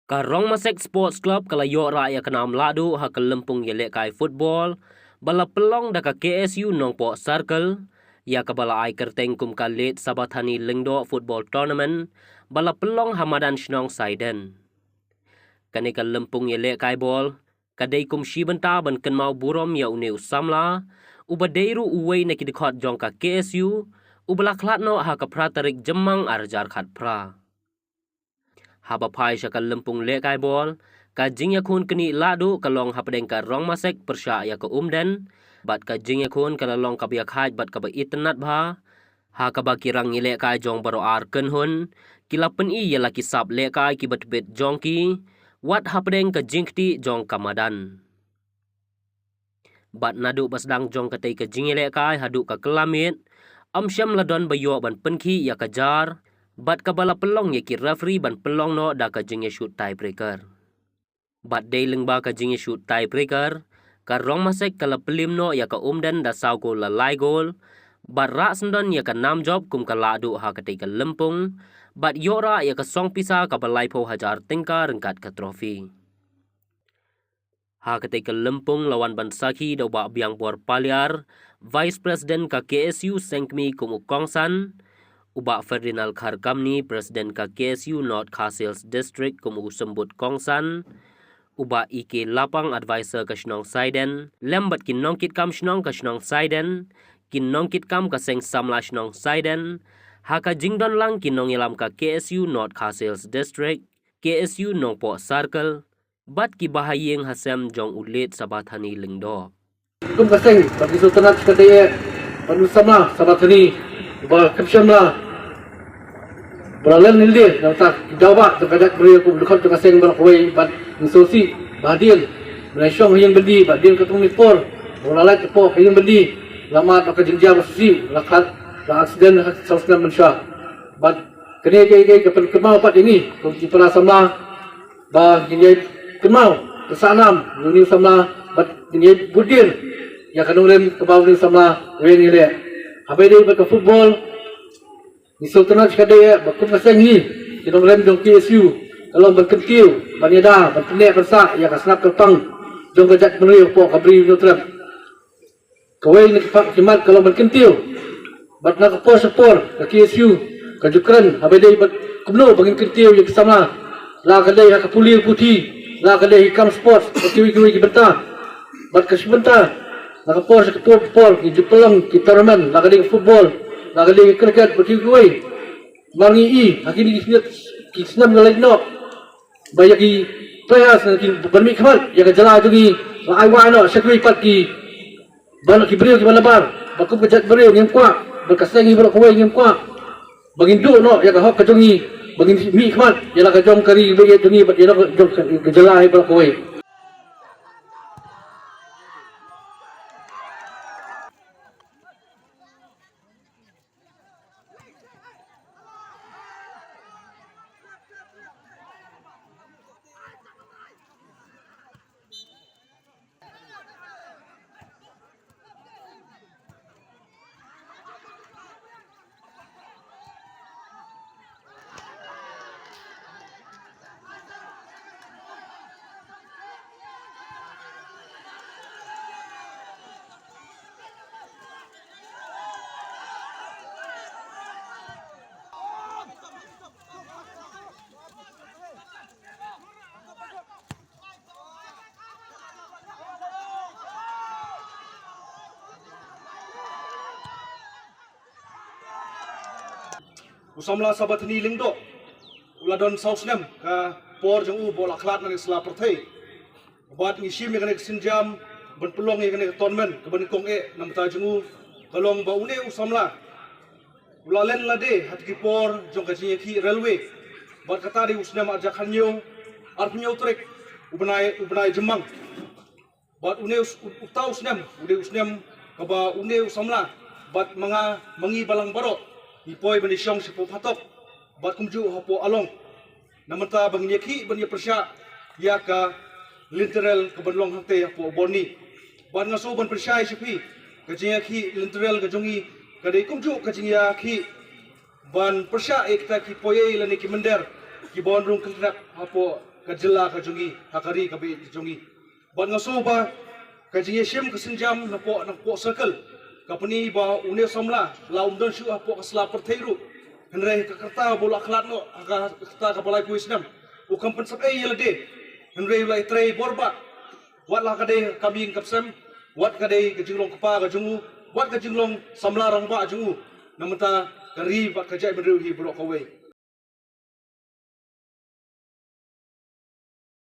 Karong Masek Sports Club kalayo raya kenam ladu ha kelempung yelek kai football bala pelong da ka KSU nong po circle ya ka bala ai kerteng kum kalit sabathani lengdo football tournament bala pelong hamadan shnong saiden kane ka lempung yelek kai ball kadai kum shibenta ban kenmau burom ya uneu samla ubadeiru uwei na kidikot jong ka KSU ubala klatno ha ka pratarik jemang arjar khat pra haba pai syakal lempung lekai bol ka jingya kun keni ladu kalong hapadeng ka rong masek persya ya ka umden bat ka jingya kun kalalong ka biak haj bat ka ba internet bha ha ka ba kirang ni lekai jong baro ar ken hun kilapen i ya laki sap lekai ki bat bet jong ki wat hapadeng ka jingti jong kamadan bat nadu basdang jong ka tei ka jingya lekai hadu ka kelamit amsyam ladon bayo ban penki ya ka jar bat kabala pelong ye ki referee ban pelong no da ka jingye shoot tiebreaker. Bat day lengba ka jingye shoot tiebreaker, ka rong masek kala pelim no ya ka umden da saw gol la lai gol, bat ra sendon ya ka nam job kum ka ladu ha ka tei ka lempung, bat yora ya ka song pisa ka balai po hajar tingka rengkat ka trofi. Ha ka tei ka lempung lawan ban saki da ba biang bor paliar, Vice President ka KSU Sengkmi kum ukongsan, Uba Ferdinand Kharkamni, Presiden ka KSU North Khasils District kumu sembut kongsan. Uba Ike Lapang Advisor ka Shnong Saiden. Lembat kin nongkit kam Shnong ka Shnong Saiden. Kin nongkit kam ka Seng Samla Shnong Saiden. Haka jingdon lang kin nongilam ka KSU North Khasils District. KSU Nongpo Circle. Bat ki bahayeng hasem jong ulit sabathani lingdo. Kum ka Seng, bagi sultanat kadaya panusama sabathani. Uba kapsyamla. Beralan nilai, nampak jawab terkadang beri aku berdekat dengan seng berkuai bat insolsi badil, menasyong yang berdi badil ketung nipor, beralat kepo yang berdi, lama tak jenjang bersih, lakat la aksiden sausna mensya, bat kene ke kemau pat ini, kunci para sama, bah ini kemau kesanam, ini sama bat ini budir, ya kanurem kebau ini sama, ini le, apa ini berke football. Di sultanat kadaya bakum kasengi kita rem dong KSU kalau berkentiu banyada berpenek bersak ya kasnap kerpang jong gajat menui po kabri nutrap kawai ni kimat kalau berkentiu bat nak po support ke KSU ke Jukran habedai bat kumno bangin kentiu ya sama la kadai ka puli putih la kadai hikam sports kiwi-kiwi ki benta bat ke sebentar nak po sa por ki jepelong ki tournament la kadai football Nagali kriket berkiwai, mangi i, akhirnya kisnam ngalai no, banyak i players nanti bermik kamat, ya kejalan tu ki, lai wai no, sekui pat ki, banyak ki beriu ki balabar, bakum kejat beriu ngem kuat, berkasengi berkuai ngem kuat, bangin du no, ya kahok kejongi, bangin mi kamat, ya lah kejong kari bagi tungi, ya lah kejong kejalan berkuai. Usamla sabat ni lingdo uladon sausnem ka por jeng u bola klat na sela perthai bat ni sim ni sinjam ban pelong ni tournament ke ban kong e nam ta jeng u kalong ba une usamla ulalen lade hat ki por jong ka ki railway bat kata di usnem aja khanyo arpnyo trek ubnai jemang bat une utau usnem usnem ka ba une usamla bat mangi balang barot ipoi bani syong sipo patok bat kumju hapo along namanta bang nyeki bani persya ya ka literal ke banlong hante hapo boni ban ngaso ban persya sipi kajing ki literal ka jongi kadai kumju kajing ya ki ban persya ekta ki poye lani ki mender ki bon rung kelak hapo kajela kajungi hakari kabe jungi ban ngaso ba kaji yeshem kesenjam na po circle kapuni ba une somla laum don shu po kasla pertheiru henre kakarta bola khlat no aga kata kapalai puisnam u kampan sap ei yelde henre ulai trei borba wat la kade kabing kapsam wat kade kajinglong kapa kajungu wat kajinglong samla rangba jungu namata kari ba kajai bedru hi bro kawai